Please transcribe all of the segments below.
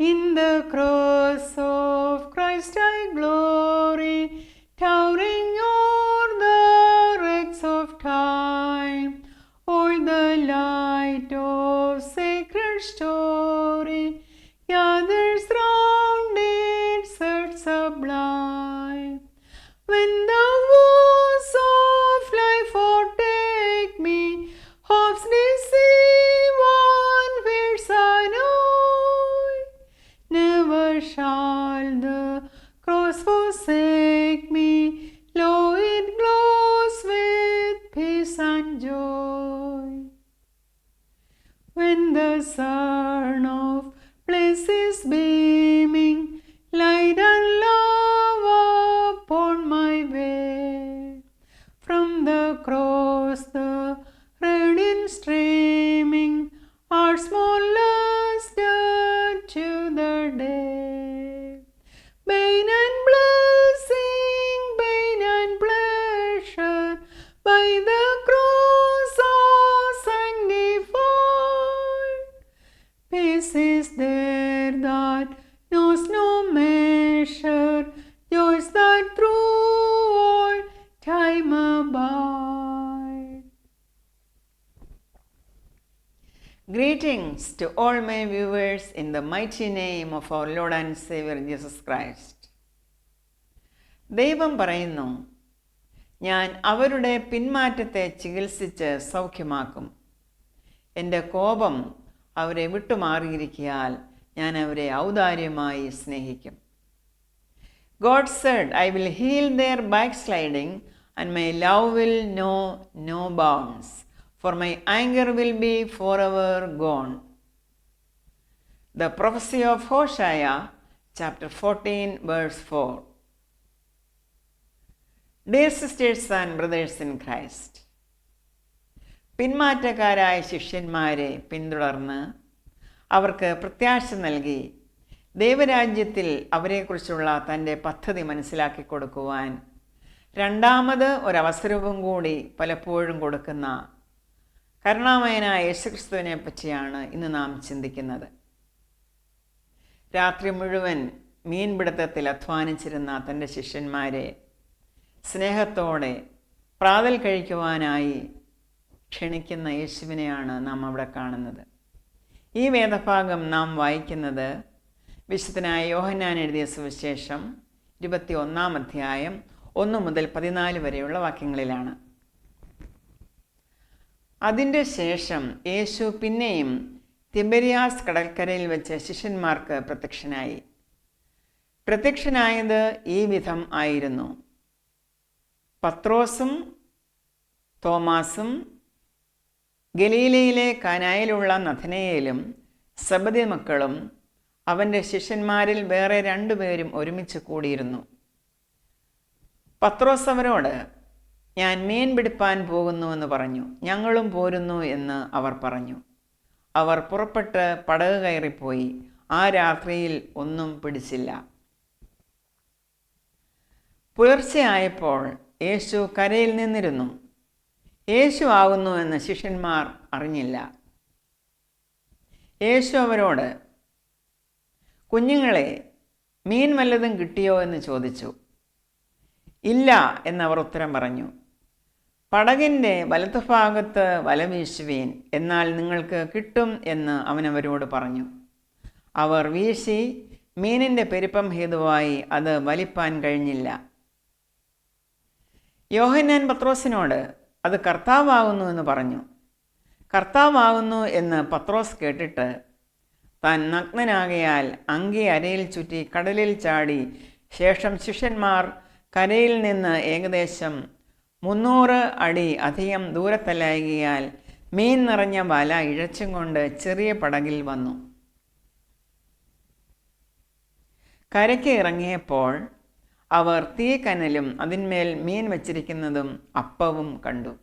In the cross of Christ I glory, towering o'er the wrecks of time. All the light of sacred story gathers round its search sublime. When the woes of life o'ertake me, hope's deceive on fears annoy, never shall the cross forsake me. Lo, it glows with peace and joy. When the sun of bliss is beaming, light and love upon my way, from the cross the radiant streaming, our smallest dead to the day. Pain and blessing, pain and pleasure, by the cross are sanctified. Peace is there that knows no measure, joys that through all time abide. Greetings to all my viewers in the mighty name of our Lord and Savior Jesus Christ. ദൈവം പറയുന്നു, ഞാൻ അവരുടെ പിന്മാറ്റത്തെ ചികിത്സിച്ച് സൗഖ്യമാക്കും. എൻ്റെ കോപം അവരെ വിട്ടുമാറിയിരിക്കിയാൽ ഞാൻ അവരെ ഔദാര്യമായി സ്നേഹിക്കും. God said, I will heal their backsliding and my love will know no bounds, for my anger will be forever gone. The prophecy of Hosea, chapter 14, verse 4. Dear sisters and brothers in Christ, പിന്മാറ്റക്കാരായ ശിഷ്യന്മാരെ പിന്തുടർന്ന് അവർക്ക് പ്രത്യാശ നൽകി ദൈവരാജ്യത്തിൽ അവരെക്കുറിച്ചുള്ള തൻ്റെ പദ്ധതി മനസ്സിലാക്കി കൊടുക്കുവാൻ രണ്ടാമത് ഒരവസരവും കൂടി പലപ്പോഴും കൊടുക്കുന്ന കരുണാമയനായ യേശുക്രിസ്തുവിനെ പറ്റിയാണ് ഇന്ന് നാം ചിന്തിക്കുന്നത്. രാത്രി മുഴുവൻ മീൻപിടുത്തത്തിൽ അധ്വാനിച്ചിരുന്ന തൻ്റെ ശിഷ്യന്മാരെ സ്നേഹത്തോടെ പ്രാതൽ കഴിക്കുവാനായി ക്ഷണിക്കുന്ന യേശുവിനെയാണ് നാം അവിടെ കാണുന്നത്. ഈ വേദഭാഗം നാം വായിക്കുന്നത് വിശുദ്ധനായ യോഹന്നാൻ എഴുതിയ സുവിശേഷം 21-ാം അധ്യായം 1 മുതൽ 14 വരെയുള്ള വാക്യങ്ങളിലാണ്. അതിൻ്റെ ശേഷം യേശു പിന്നെയും തിബെരിയാസ് കടൽക്കരയിൽ വെച്ച് ശിഷ്യന്മാർക്ക് പ്രത്യക്ഷനായത് ഈ വിധം ആയിരുന്നു. പത്രോസും തോമാസും ഗലീലയിലെ കാനായിലുള്ള നഥനയേലും സബദി മക്കളും അവൻ്റെ ശിഷ്യന്മാരിൽ വേറെ 2 പേരും ഒരുമിച്ച് കൂടിയിരുന്നു. പത്രോസ് അവരോട്, ഞാൻ മീൻ പിടിപ്പാൻ പോകുന്നുവെന്ന് പറഞ്ഞു. ഞങ്ങളും പോരുന്നു എന്ന് അവർ പറഞ്ഞു. അവർ പുറപ്പെട്ട് പടക് കയറിപ്പോയി. ആ രാത്രിയിൽ ഒന്നും പിടിച്ചില്ല. പുലർച്ചെയായപ്പോൾ യേശു കരയിൽ നിന്നിരുന്നു. യേശു ആകുന്നു എന്ന് ശിഷ്യന്മാർ അറിഞ്ഞില്ല. യേശു അവരോട്, കുഞ്ഞുങ്ങളെ, മീൻ വല്ലതും കിട്ടിയോ എന്ന് ചോദിച്ചു. ഇല്ല എന്നവർ ഉത്തരം പറഞ്ഞു. പടകിൻ്റെ വലത്തുഭാഗത്ത് വല വീശുവീൻ, എന്നാൽ നിങ്ങൾക്ക് കിട്ടും എന്ന് അവനവരോട് പറഞ്ഞു. അവർ വീശി മീനിൻ്റെ പെരുപ്പം ഹേതുവായി അത് വലിപ്പാൻ കഴിഞ്ഞില്ല. യോഹന്നാൻ പത്രോസിനോട്, അത് കർത്താവാകുന്നു എന്ന് പറഞ്ഞു. കർത്താവാകുന്നു എന്ന് പത്രോസ് കേട്ടിട്ട് താൻ നഗ്നനാകയാൽ അങ്കി അരയിൽ ചുറ്റി കടലിൽ ചാടി. ശേഷം ശിഷ്യന്മാർ കരയിൽ നിന്ന് ഏകദേശം 300 അടി അധികം ദൂരത്തല്ലായകയാൽ മീൻ നിറഞ്ഞ വല ഇഴച്ചും കൊണ്ട് ചെറിയ പടകിൽ വന്നു. കരയ്ക്ക് ഇറങ്ങിയപ്പോൾ അവർ തീക്കനലും അതിന്മേൽ മീൻ വച്ചിരിക്കുന്നതും അപ്പവും കണ്ടു.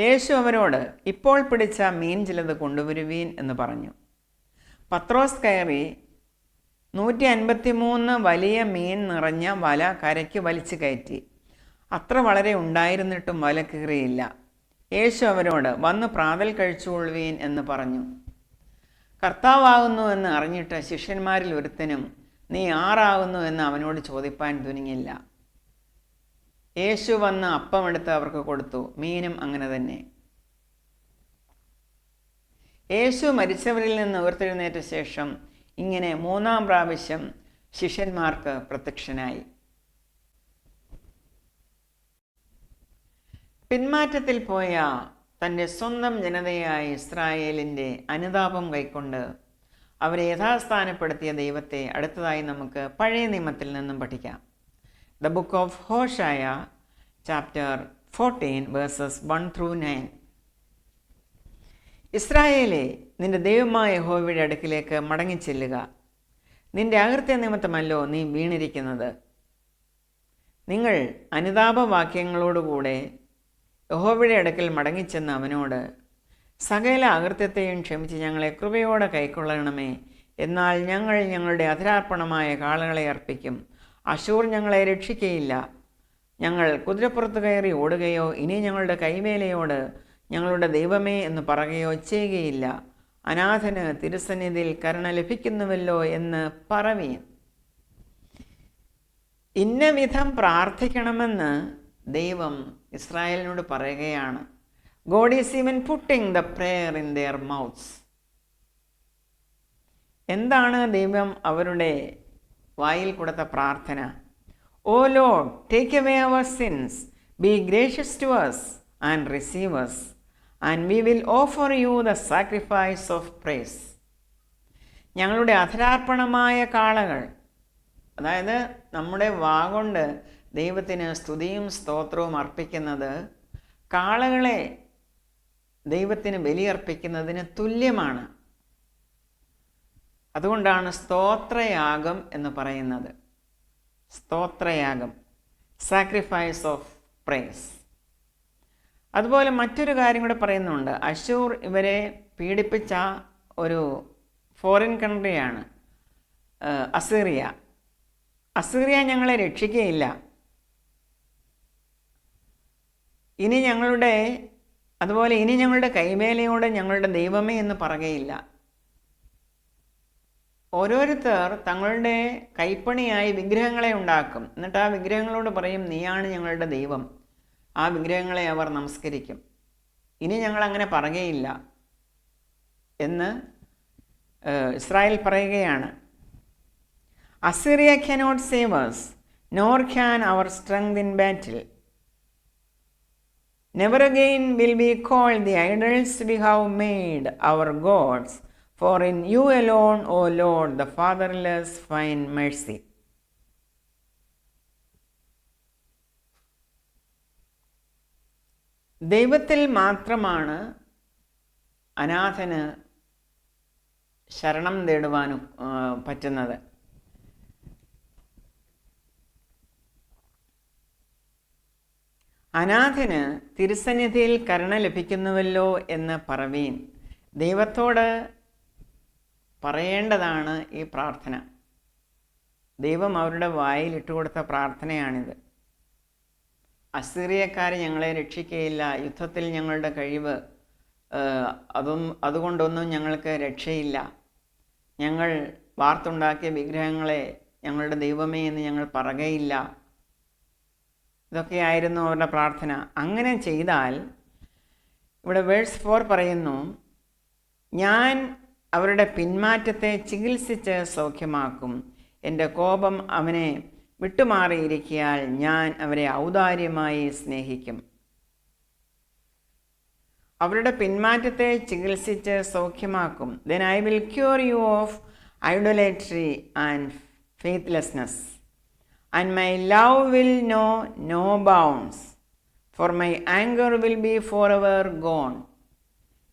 യേശു അവരോട്, ഇപ്പോൾ പിടിച്ച മീൻ ചിലത് കൊണ്ടുവരുവീൻ എന്ന് പറഞ്ഞു. പത്രോസ് കയറി 153 വലിയ മീൻ നിറഞ്ഞ വല കരയ്ക്ക് വലിച്ചു കയറ്റി. അത്ര വളരെ ഉണ്ടായിരുന്നിട്ടും വല കീറിയില്ല. യേശു അവരോട്, വന്ന് പ്രാതൽ കഴിച്ചുകൊള്ളുവീൻ എന്ന് പറഞ്ഞു. കർത്താവാകുന്നു എന്ന് അറിഞ്ഞിട്ട് ശിഷ്യന്മാരിൽ ഒരുത്തനും നീ ആറാകുന്നു എന്ന് അവനോട് ചോദിപ്പാൻ തുനിഞ്ഞില്ല. യേശു വന്ന് അപ്പമെടുത്ത് അവർക്ക് കൊടുത്തു. മീനും അങ്ങനെ തന്നെ. യേശു മരിച്ചവരിൽ നിന്ന് ഉയർത്തെഴുന്നേറ്റ ശേഷം ഇങ്ങനെ 3-ാം പ്രാവശ്യം ശിഷ്യന്മാർക്ക് പ്രത്യക്ഷനായി. പിന്മാറ്റത്തിൽ പോയ തൻ്റെ സ്വന്തം ജനതയായ ഇസ്രായേലിൻ്റെ അനുതാപം കൈക്കൊണ്ട് അവരെ യഥാസ്ഥാനപ്പെടുത്തിയ ദൈവത്തെ അടുത്തതായി നമുക്ക് പഴയ നിയമത്തിൽ നിന്നും പഠിക്കാം. The book of Hosea chapter 14 verses 1-9. ഇസ്രായേലേ, നിന്റെ ദൈവമായ യഹോവയുടെ അടുക്കിലേക്ക് മടങ്ങിച്ചെല്ലുക. നിന്റെ അകൃത്യ നിമിത്തമല്ലോ നീ വീണിരിക്കുന്നത്. നിങ്ങൾ അനുതാപവാക്യങ്ങളോടുകൂടെ യഹോവയുടെ അടുക്കൽ മടങ്ങിച്ചെന്ന് അവനോട്, സകല അകൃത്യത്തെയും ക്ഷമിച്ച് ഞങ്ങളെ കൃപയോടെ കൈക്കൊള്ളണമേ. എന്നാൽ ഞങ്ങൾ ഞങ്ങളുടെ അധരാർപ്പണമായ കാളകളെ അർപ്പിക്കും. അശൂർ ഞങ്ങളെ രക്ഷിക്കയില്ല. ഞങ്ങൾ കുതിരപ്പുറത്ത് കയറി ഓടുകയോ ഇനി ഞങ്ങളുടെ കൈവേലയോട് ഞങ്ങളുടെ ദൈവമേ എന്ന് പറയുകയോ ചെയ്യുകയില്ല. അനാഥന് തിരുസന്നിധിയിൽ കരുണ ലഭിക്കുന്നുവല്ലോ എന്ന് പറവീൻ. ഇന്ന വിധം പ്രാർത്ഥിക്കണമെന്ന് ദൈവം ഇസ്രായേലിനോട് പറയുകയാണ്. God is even putting the prayer in their mouths. എന്താണ് ദൈവം അവരുടെ വായിൽ കൊടുത്ത പ്രാർത്ഥന? O Lord, take away our sins, be gracious to us and receive us, and we will offer you the sacrifice of praise. ഞങ്ങളുടെ അധരാർപ്പണമായ കാളകൾ, അതായത് നമ്മുടെ വാഗൊണ്ട് ദൈവത്തിന് സ്തുതിയും സ്തോത്രവും അർപ്പിക്കുന്നത് കാളകളെ ദൈവത്തിന് ബലിയർപ്പിക്കുന്നതിന് തുല്യമാണ്. അതുകൊണ്ടാണ് സ്തോത്രയാഗം എന്ന് പറയുന്നത്. സ്തോത്രയാഗം, സാക്രിഫൈസ് ഓഫ് പ്രൈസ്. അതുപോലെ മറ്റൊരു കാര്യം കൂടെ പറയുന്നുണ്ട്. അശൂർ ഇവരെ പീഡിപ്പിച്ച ഒരു ഫോറിൻ കൺട്രിയാണ് അസീറിയ. അസീറിയ ഞങ്ങളെ രക്ഷിക്കുകയില്ല. ഇനി ഞങ്ങളുടെ കൈവേലയോടെ ഞങ്ങളുടെ ദൈവമേ എന്ന് പറയുകയില്ല. ഓരോരുത്തർ തങ്ങളുടെ കൈപ്പണിയായി വിഗ്രഹങ്ങളെ ഉണ്ടാക്കും. എന്നിട്ട് ആ വിഗ്രഹങ്ങളോട് പറയും, നീയാണ് ഞങ്ങളുടെ ദൈവം. ആ വിഗ്രഹങ്ങളെ അവർ നമസ്കരിക്കും. ഇനി ഞങ്ങളങ്ങനെ പറയുകയില്ല എന്ന് ഇസ്രായേൽ പറയുകയാണ്. Assyria cannot save us, nor can our strength in battle. Never again will we call the idols we have made our gods, for in you alone, O Lord, the fatherless find mercy. ദൈവത്തിൽ മാത്രമാണ് അനാഥന് ശരണം തേടുവാനും പറ്റുന്നത്. അനാഥന് തിരുസന്നിധിയിൽ കരുണ ലഭിക്കുന്നുവല്ലോ എന്ന് പറവീൻ. ദൈവത്തോട് പറയേണ്ടതാണ് ഈ പ്രാർത്ഥന. ദൈവം അവരുടെ വായിൽ ഇട്ടുകൊടുത്ത പ്രാർത്ഥനയാണിത്. അസീറിയക്കാർ ഞങ്ങളെ രക്ഷിക്കുകയില്ല, യുദ്ധത്തിൽ ഞങ്ങളുടെ കഴിവ് അതുകൊണ്ടൊന്നും ഞങ്ങൾക്ക് രക്ഷയില്ല, ഞങ്ങൾ വാർത്തുണ്ടാക്കിയ വിഗ്രഹങ്ങളെ ഞങ്ങളുടെ ദൈവമേ എന്ന് ഞങ്ങൾ പറയുകയില്ല. ഇതൊക്കെയായിരുന്നു അവരുടെ പ്രാർത്ഥന. അങ്ങനെ ചെയ്താൽ ഇവിടെ വേഴ്സ് 4 പറയുന്നു, ഞാൻ അവരുടെ പിന്മാറ്റത്തെ ചികിത്സിച്ച് സൗഖ്യമാക്കും. എൻ്റെ കോപം അവനെ വിട്ടുമാറിയിരിക്കിയാൽ ഞാൻ അവരെ ഔദാര്യമായി സ്നേഹിക്കും. അവരുടെ പിന്മാറ്റത്തെ ചികിത്സിച്ച് സൗഖ്യമാക്കും. Then I will cure you of idolatry and faithlessness, and my love will know no bounds, for my anger will be forever gone.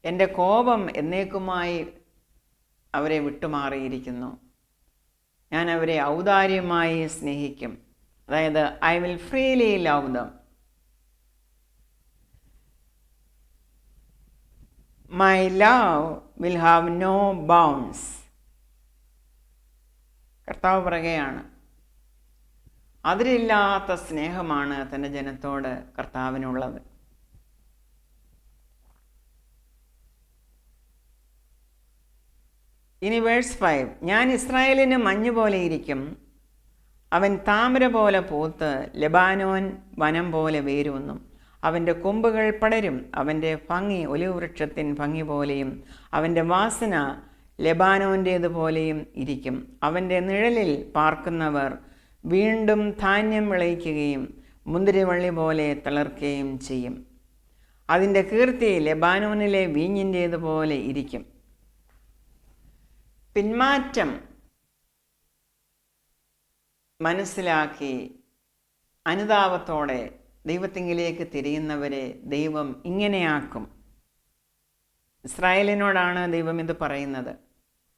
എൻ്റെ കോപം എന്നേക്കുമായി അവരെ വിട്ടുമാറിയിരിക്കുന്നു. ഞാൻ അവരെ ഔദാര്യമായി സ്നേഹിക്കും. അതായത് I will freely love them. My love will have no bounds. കർത്താവ് പറയുകയാണ്, അതിരില്ലാത്ത സ്നേഹമാണ് തൻ്റെ ജനത്തോട് കർത്താവിനുള്ളത്. ഇനി വേഴ്സ് 5, ഞാൻ ഇസ്രായേലിന് മഞ്ഞ് പോലെ ഇരിക്കും, അവൻ താമര പോലെ പൂത്ത് ലെബാനോൻ വനം പോലെ വേരൂന്നും, അവൻ്റെ കൊമ്പുകൾ പടരും, അവൻ്റെ ഭംഗി ഒലിവ് വൃക്ഷത്തിൻ ഭംഗി പോലെയും അവൻ്റെ വാസന ലെബാനോൻ്റേതുപോലെയും ഇരിക്കും. അവൻ്റെ നിഴലിൽ പാർക്കുന്നവർ വീണ്ടും ധാന്യം വിളയിക്കുകയും മുന്തിരിവള്ളി പോലെ തളിർക്കുകയും ചെയ്യും. അതിൻ്റെ കീർത്തി ലെബാനോനിലെ വീഞ്ഞിൻ്റേതുപോലെ ഇരിക്കും. പിന്മാറ്റം മനസ്സിലാക്കി അനുതാപത്തോടെ ദൈവത്തിങ്കിലേക്ക് തിരിയുന്നവരെ ദൈവം ഇങ്ങനെയാക്കും. ഇസ്രായേലിനോടാണ് ദൈവം ഇത് പറയുന്നത്.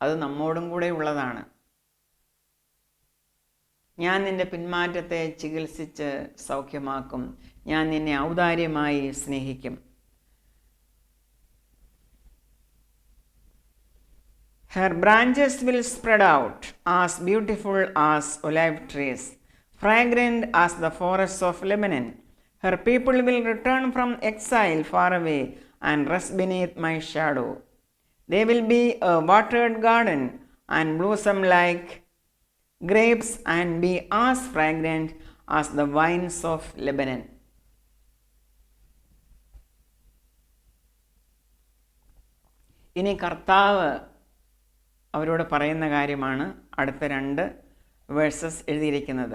അത് നമ്മോടും കൂടെ ഉള്ളതാണ്. ഞാൻ നിൻ്റെ പിന്മാറ്റത്തെ ചികിത്സിച്ച് സൗഖ്യമാക്കും, ഞാൻ നിന്നെ ഔദാര്യമായി സ്നേഹിക്കും. Her branches will spread out as beautiful as olive trees, fragrant as the forests of Lebanon. Her people will return from exile far away and rest beneath my shadow. They will be a watered garden and blossom like grapes and be as fragrant as the vines of Lebanon. ഇനി കർത്താവ് അവരോട് പറയുന്ന കാര്യമാണ് അടുത്ത 2 versus എഴുതിയിരിക്കുന്നത്.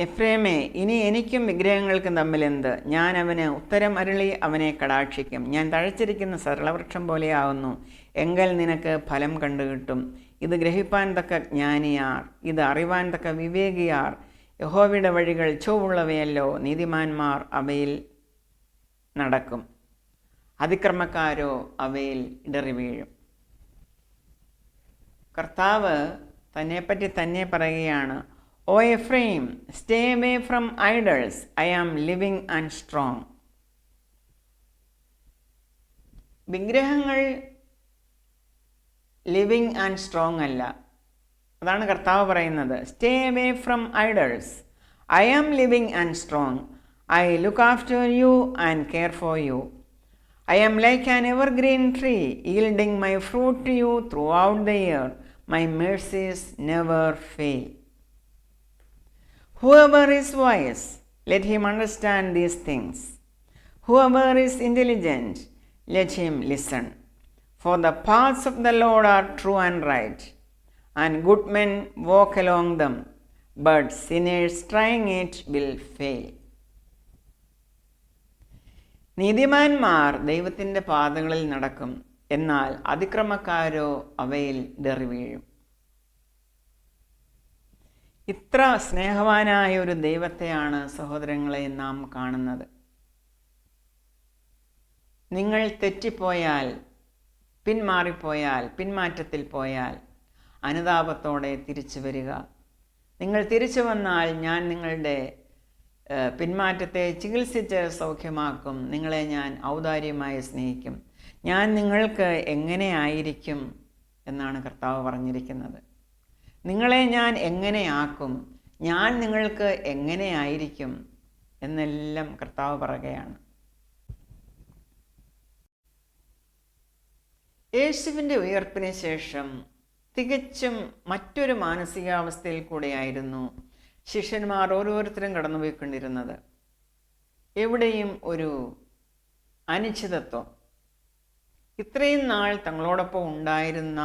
എഫ്രേമേ, ഇനി എനിക്കും വിഗ്രഹങ്ങൾക്കും തമ്മിലെന്ത്? ഞാൻ അവന് ഉത്തരം അരുളി അവനെ കടാക്ഷിക്കും. ഞാൻ തഴച്ചിരിക്കുന്ന സരളവൃക്ഷം പോലെയാവുന്നു, എങ്കിൽ നിനക്ക് ഫലം കണ്ടുകിട്ടും. ഇത് ഗ്രഹിപ്പാൻ തക്ക ജ്ഞാനിയാർ, ഇത് അറിവാൻ തക്ക വിവേകിയാർ. യഹോവയുടെ വഴികൾ ചൊവ്വുള്ളവയല്ലോ, നീതിമാന്മാർ അവയിൽ നടക്കും, അതിക്രമക്കാരോ അവയിൽ ഇടറി വീഴും. കർത്താവ് തന്നെപ്പറ്റി തന്നെ പറയുകയാണ്, O Ephraim, stay away from idols, I am living and strong. വിഗ്രഹങ്ങൾ ലിവിങ് ആൻഡ് സ്ട്രോങ് അല്ല. അതാണ് കർത്താവ് പറയുന്നത്. Stay away from idols, I am living and strong, I look after you and care for you. I am like an evergreen tree, yielding my fruit to you throughout the year. My mercies never fail. Whoever is wise, let him understand these things. Whoever is intelligent, let him listen. For the paths of the Lord are true and right, and good men walk along them, but sinners trying it will fail. നീതിമാന്മാർ ദൈവത്തിൻ്റെ പാതകളിൽ നടക്കും, എന്നാൽ അതിക്രമക്കാരോ അവയിൽ ഇടറി വീഴും. ഇത്ര സ്നേഹവാനായ ഒരു ദൈവത്തെയാണ് സഹോദരങ്ങളെ നാം കാണുന്നത്. നിങ്ങൾ തെറ്റിപ്പോയാൽ, പിന്മാറിപ്പോയാൽ, പിന്മാറ്റത്തിൽ പോയാൽ അനുതാപത്തോടെ തിരിച്ചു വരിക. നിങ്ങൾ തിരിച്ചു വന്നാൽ ഞാൻ നിങ്ങളുടെ പിന്മാറ്റത്തെ ചികിത്സിച്ച് സൗഖ്യമാക്കും, നിങ്ങളെ ഞാൻ ഔദാര്യമായി സ്നേഹിക്കും. ഞാൻ നിങ്ങൾക്ക് എങ്ങനെ ആയിരിക്കും എന്നാണ് കർത്താവ് പറഞ്ഞിരിക്കുന്നത്. നിങ്ങളെ ഞാൻ എങ്ങനെയാക്കും, ഞാൻ നിങ്ങൾക്ക് എങ്ങനെ ആയിരിക്കും എന്നെല്ലാം കർത്താവ് പറയുകയാണ്. യേശുവിൻ്റെ ഉയർപ്പിന് ശേഷം തികച്ചും മറ്റൊരു മാനസികാവസ്ഥയിൽ കൂടെയായിരുന്നു ശിഷ്യന്മാർ ഓരോരുത്തരും കടന്നുപോയിക്കൊണ്ടിരുന്നത്. എവിടെയും ഒരു അനിശ്ചിതത്വം. ഇത്രയും നാൾ തങ്ങളോടൊപ്പം ഉണ്ടായിരുന്ന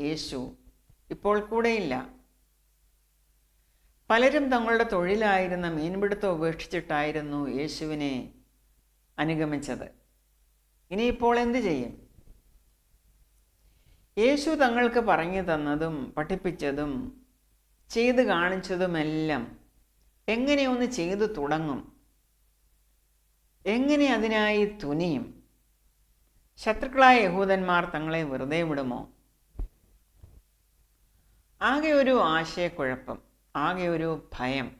യേശു ഇപ്പോൾ കൂടെയില്ല. പലരും തങ്ങളുടെ തൊഴിലായിരുന്ന മീൻപിടുത്തം ഉപേക്ഷിച്ചിട്ടായിരുന്നു യേശുവിനെ അനുഗമിച്ചത്. ഇനിയിപ്പോൾ എന്തു ചെയ്യും? യേശു തങ്ങൾക്ക് പറഞ്ഞു തന്നതും പഠിപ്പിച്ചതും ചെയ്ത് കാണിച്ചതുമെല്ലാം എങ്ങനെയൊന്ന് ചെയ്തു തുടങ്ങും, എങ്ങനെ അതിനായി തുനിയും? ശത്രുക്കളായ യഹൂദന്മാർ തങ്ങളെ വെറുതെ വിടുമോ? ആകെ ഒരു ആശയക്കുഴപ്പം, ആകെ ഒരു ഭയം,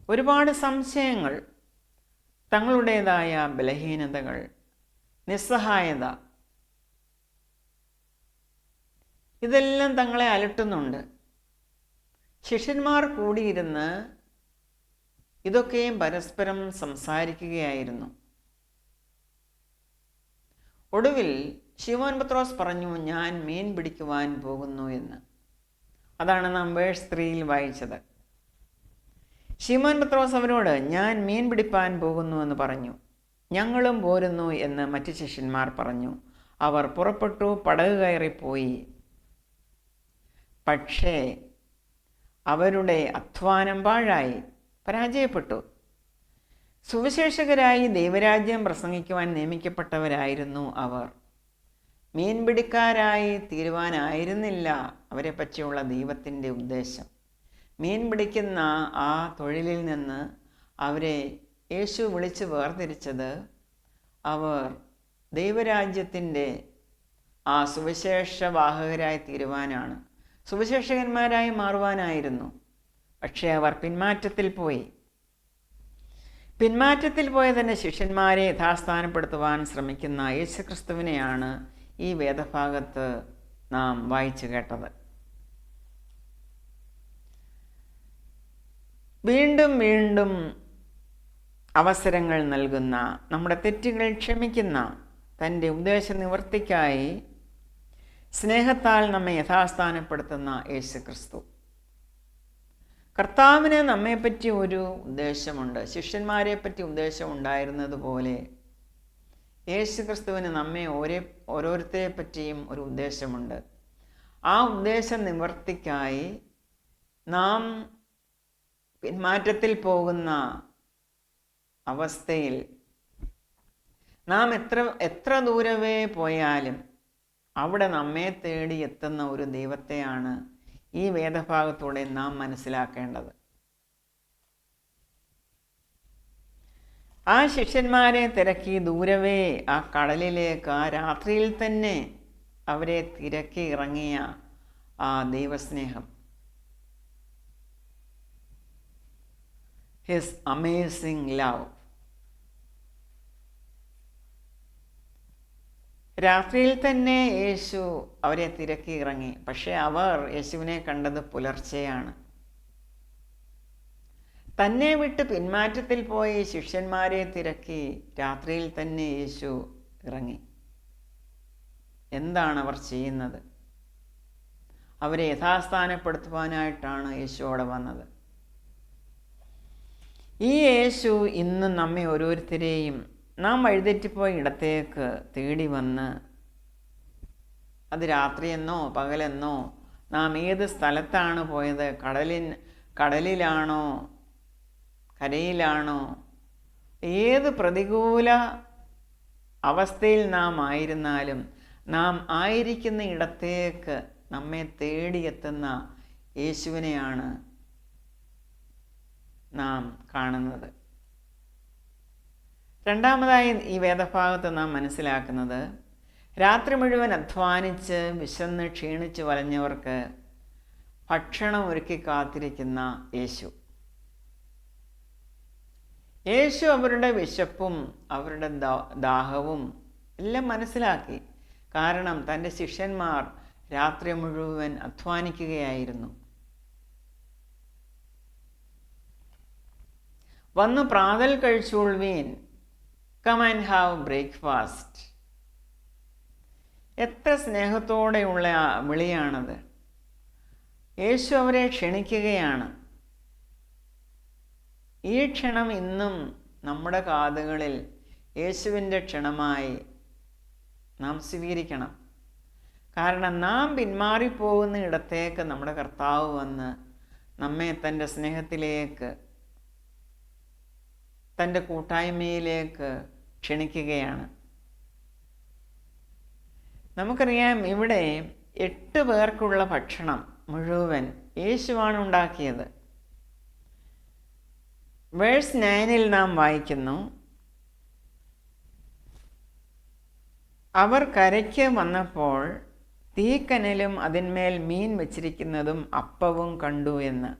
ഒരുപാട് സംശയങ്ങൾ, തങ്ങളുടേതായ ബലഹീനതകൾ, നിസ്സഹായത, ഇതെല്ലാം തങ്ങളെ അലട്ടുന്നുണ്ട്. ശിഷ്യന്മാർ കൂടിയിരുന്ന് ഇതൊക്കെയും പരസ്പരം സംസാരിക്കുകയായിരുന്നു. ഒടുവിൽ ശിമോൻ പത്രോസ് പറഞ്ഞു, ഞാൻ മീൻ പിടിക്കുവാൻ പോകുന്നു എന്ന്. അതാണ് നാം വേഴ്സ് 3 വായിച്ചത്. ശിമോൻ പത്രോസ് അവരോട്, ഞാൻ മീൻ പിടിപ്പാൻ പോകുന്നു എന്ന് പറഞ്ഞു. ഞങ്ങളും പോരുന്നു എന്ന് മറ്റു ശിഷ്യന്മാർ പറഞ്ഞു. അവർ പുറപ്പെട്ടു, പടക് കയറിപ്പോയി. പക്ഷേ അവരുടെ അധ്വാനം പാഴായി, പരാജയപ്പെട്ടു. സുവിശേഷകരായി ദൈവരാജ്യം പ്രസംഗിക്കുവാൻ നിയമിക്കപ്പെട്ടവരായിരുന്നു അവർ. മീൻപിടിക്കാരായി തീരുവാനായിരുന്നില്ല അവരെ പറ്റിയുള്ള ദൈവത്തിൻ്റെ ഉദ്ദേശം. മീൻ പിടിക്കുന്ന ആ തൊഴിലിൽ നിന്ന് അവരെ യേശു വിളിച്ച് വേർതിരിച്ചത് അവർ ദൈവരാജ്യത്തിൻ്റെ ആ സുവിശേഷവാഹകരായി തീരുവാനാണ്, സുവിശേഷകന്മാരായി മാറുവാനായിരുന്നു. പക്ഷേ അവർ പിന്മാറ്റത്തിൽ പോയി. പിന്മാറ്റത്തിൽ പോയ തന്നെ ശിഷ്യന്മാരെ യഥാസ്ഥാനപ്പെടുത്തുവാൻ ശ്രമിക്കുന്ന യേശുക്രിസ്തുവിനെയാണ് ഈ വേദഭാഗത്ത് നാം വായിച്ചു കേട്ടത്. വീണ്ടും വീണ്ടും അവസരങ്ങൾ നൽകുന്ന, നമ്മുടെ തെറ്റുകൾ ക്ഷമിക്കുന്ന, തൻ്റെ ഉദ്ദേശ നിവൃത്തിക്കായി സ്നേഹത്താൽ നമ്മെ യഥാസ്ഥാനപ്പെടുത്തുന്ന യേശുക്രിസ്തു. കർത്താവിന് നമ്മെപ്പറ്റി ഒരു ഉദ്ദേശമുണ്ട്. ശിഷ്യന്മാരെ പറ്റി ഉദ്ദേശം ഉണ്ടായിരുന്നതുപോലെ യേശുക്രിസ്തുവിന് നമ്മെ ഓരോരുത്തരെ പറ്റിയും ഒരു ഉദ്ദേശമുണ്ട്. ആ ഉദ്ദേശ നിവൃത്തിക്കായി നാം പിന്മാറ്റത്തിൽ പോകുന്ന അവസ്ഥയിൽ നാം എത്ര ദൂരവേ പോയാലും അവിടെ നമ്മെ തേടി എത്തുന്ന ഒരു ദൈവത്തെയാണ് ഈ വേദഭാഗത്തൂടെ നാം മനസ്സിലാക്കേണ്ടത്. ആ ശിഷ്യന്മാരെ തിരക്കി ദൂരവേ ആ കടലിലേക്ക് ആ രാത്രിയിൽ തന്നെ അവരെ തിരക്കി ഇറങ്ങിയ ആ ദൈവസ്നേഹം, ഹിസ് അമേസിംഗ് ലവ്. രാത്രിയിൽ തന്നെ യേശു അവരെ തിരക്കി ഇറങ്ങി. പക്ഷെ അവർ യേശുവിനെ കണ്ടത് പുലർച്ചെയാണ്. തന്നെ വിട്ട് പിന്മാറ്റത്തിൽ പോയി ശിഷ്യന്മാരെ തിരക്കി രാത്രിയിൽ തന്നെ യേശു ഇറങ്ങി. എന്താണ് അവർ ചെയ്യുന്നത്? അവരെ യഥാസ്ഥാനപ്പെടുത്തുവാനായിട്ടാണ് യേശു അവിടെ വന്നത്. ഈ യേശു ഇന്ന് നമ്മെ ഓരോരുത്തരെയും നാം വഴിതെറ്റിപ്പോയ ഇടത്തേക്ക് തേടി വന്ന്, അത് രാത്രിയെന്നോ പകലെന്നോ, നാം ഏത് സ്ഥലത്താണ് പോയത്, കടലിലാണോ കരയിലാണോ, ഏത് പ്രതികൂല അവസ്ഥയിൽ നാം ആയിരുന്നാലും നാം ആയിരിക്കുന്ന ഇടത്തേക്ക് നമ്മെ തേടിയെത്തുന്ന യേശുവിനെയാണ് നാം കാണുന്നത്. രണ്ടാമതായി ഈ വേദഭാഗത്ത് നാം മനസ്സിലാക്കുന്നത്, രാത്രി മുഴുവൻ അധ്വാനിച്ച് വിശന്ന് ക്ഷീണിച്ച് വലഞ്ഞവർക്ക് ഭക്ഷണം ഒരുക്കി കാത്തിരിക്കുന്ന യേശു. യേശു അവരുടെ വിശപ്പും അവരുടെ ദാഹവും എല്ലാം മനസ്സിലാക്കി. കാരണം തൻ്റെ ശിഷ്യന്മാർ രാത്രി മുഴുവൻ അധ്വാനിക്കുകയായിരുന്നു. വന്ന് പ്രാതൽ കഴിച്ചുകൊള്ളുവീൻ, കം ആൻഡ് ഹാവ് ബ്രേക്ക്ഫാസ്റ്റ്. എത്ര സ്നേഹത്തോടെയുള്ള വിളിയാണത്! യേശു അവരെ ക്ഷണിക്കുകയാണ്. ഈ ക്ഷണം ഇന്നും നമ്മുടെ കാതുകളിൽ യേശുവിൻ്റെ ക്ഷണമായി നാം സ്വീകരിക്കണം. കാരണം നാം പിന്മാറിപ്പോകുന്ന ഇടത്തേക്ക് നമ്മുടെ കർത്താവ് വന്ന് നമ്മെ തൻ്റെ സ്നേഹത്തിലേക്ക്, തൻ്റെ കൂട്ടായ്മയിലേക്ക് ക്ഷണിക്കുകയാണ്. നമുക്കറിയാം, ഇവിടെ 8 പേർക്കുള്ള ഭക്ഷണം മുഴുവൻ യേശുവാണ് ഉണ്ടാക്കിയത്. വേഴ്സ് 9 നാം വായിക്കുന്നു, അവർ കരയ്ക്ക് വന്നപ്പോൾ തീക്കനലും അതിന്മേൽ മീൻ വച്ചിരിക്കുന്നതും അപ്പവും കണ്ടു എന്ന്.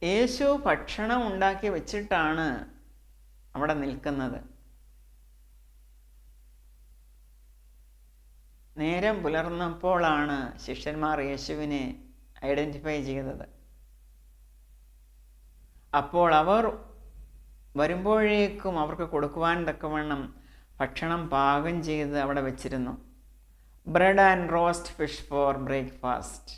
യേശു ഭക്ഷണം ഉണ്ടാക്കി വെച്ചിട്ടാണ് അവിടെ നിൽക്കുന്നത്. നേരം പുലർന്നപ്പോഴാണ് ശിഷ്യന്മാർ യേശുവിനെ ഐഡൻറ്റിഫൈ ചെയ്തത്. അപ്പോൾ അവർ വരുമ്പോഴേക്കും അവർക്ക് കൊടുക്കുവാൻ തക്കവണ്ണം ഭക്ഷണം പാകം ചെയ്ത് അവിടെ വെച്ചിരുന്നു. Bread and roast fish for breakfast.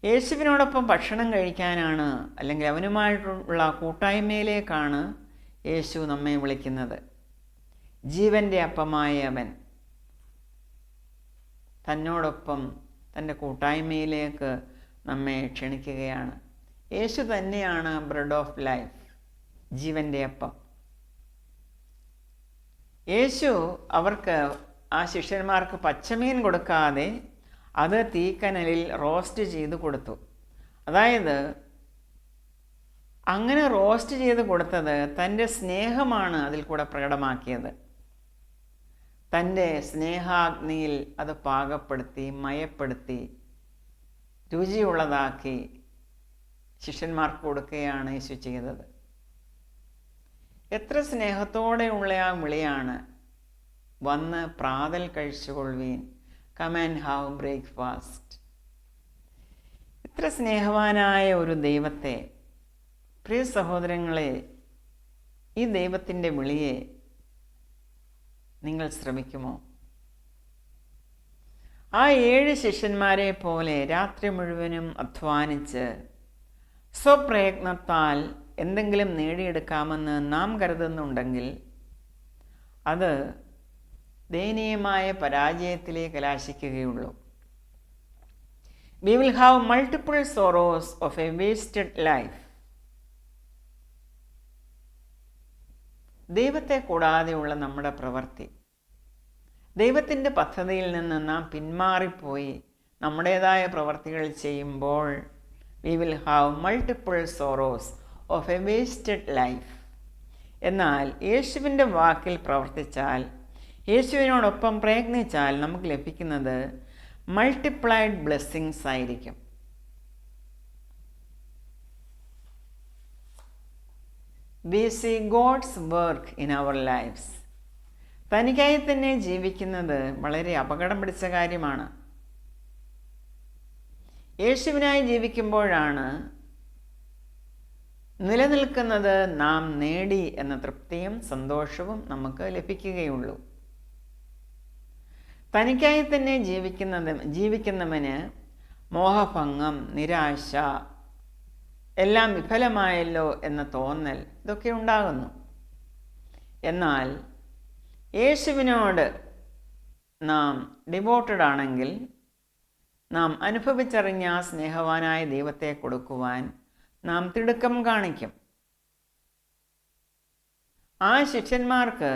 യേശുവിനോടൊപ്പം ഭക്ഷണം കഴിക്കാനാണ്, അല്ലെങ്കിൽ അവനുമായിട്ടുള്ള കൂട്ടായ്മയിലേക്കാണ് യേശു നമ്മെ വിളിക്കുന്നത്. ജീവൻ്റെ അപ്പമായ അവൻ തന്നോടൊപ്പം തൻ്റെ കൂട്ടായ്മയിലേക്ക് നമ്മെ ക്ഷണിക്കുകയാണ്. യേശു തന്നെയാണ് ബ്രെഡ് ഓഫ് ലൈഫ്, ജീവൻ്റെ അപ്പം. യേശു അവർക്ക്, ആ ശിഷ്യന്മാർക്ക് പച്ചമീൻ കൊടുക്കാതെ അത് തീക്കനലിൽ റോസ്റ്റ് ചെയ്ത് കൊടുത്തു. അതായത് അങ്ങനെ റോസ്റ്റ് ചെയ്ത് കൊടുത്തത് തൻ്റെ സ്നേഹമാണ് അതിൽ കൂടെ പ്രകടമാക്കിയത്. തൻ്റെ സ്നേഹാഗ്നിയിൽ അത് പാകപ്പെടുത്തി, മയപ്പെടുത്തി, രുചിയുള്ളതാക്കി ശിഷ്യന്മാർക്ക് കൊടുക്കുകയാണ് യേശു ചെയ്തത്. എത്ര സ്നേഹത്തോടെയുള്ള ആ വിളിയാണ്, വന്ന് പ്രാതൽ കഴിച്ചുകൊള്ളുവീൻ, കം ആൻഡ് ഹാവ് ബ്രേക്ക്ഫാസ്റ്റ്. ഇത്ര സ്നേഹവാനായ ഒരു ദൈവത്തെ, പ്രിയ സഹോദരങ്ങളെ, ഈ ദൈവത്തിൻ്റെ വിളിയെ നിങ്ങൾ ശ്രമിക്കുമോ? ആ 7 ശിഷ്യന്മാരെ പോലെ രാത്രി മുഴുവനും അധ്വാനിച്ച് സ്വപ്രയത്നത്താൽ എന്തെങ്കിലും നേടിയെടുക്കാമെന്ന് നാം കരുതുന്നുണ്ടെങ്കിൽ അത് ദയനീയമായ പരാജയത്തിലേക്ക് കലാശിക്കുകയുള്ളൂ. We will have multiple sorrows of a wasted life. ദൈവത്തെ കൂടാതെയുള്ള നമ്മുടെ പ്രവൃത്തി, ദൈവത്തിൻ്റെ പദ്ധതിയിൽ നിന്ന് നാം പിന്മാറിപ്പോയി നമ്മുടേതായ പ്രവൃത്തികൾ ചെയ്യുമ്പോൾ we will have multiple sorrows of a wasted life. എന്നാൽ യേശുവിൻ്റെ വാക്കിൽ പ്രവർത്തിച്ചാൽ, യേശുവിനോടൊപ്പം പ്രയത്നിച്ചാൽ നമുക്ക് ലഭിക്കുന്നത് മൾട്ടിപ്ലൈഡ് ബ്ലെസ്സിങ്സ് ആയിരിക്കും. We see God's work in our lives. തനിക്കായി തന്നെ ജീവിക്കുന്നത് വളരെ അപകടം പിടിച്ച കാര്യമാണ്. യേശുവിനായി ജീവിക്കുമ്പോഴാണ് നിലനിൽക്കുന്നത് നാം നേടി എന്ന തൃപ്തിയും സന്തോഷവും നമുക്ക് ലഭിക്കുകയുള്ളൂ. തനിക്കായി തന്നെ ജീവിക്കുന്നവന് മോഹഭംഗം, നിരാശ, എല്ലാം വിഫലമായല്ലോ എന്ന തോന്നൽ, ഇതൊക്കെ ഉണ്ടാകുന്നു. എന്നാൽ യേശുവിനോട് നാം ഡിവോട്ടഡ് ആണെങ്കിൽ, നാം അനുഭവിച്ചറിഞ്ഞ ആ സ്നേഹവാനായ ദൈവത്തെ കൊടുക്കുവാൻ നാം തിടുക്കം കാണിക്കും. ആ ശിഷ്യന്മാർക്ക്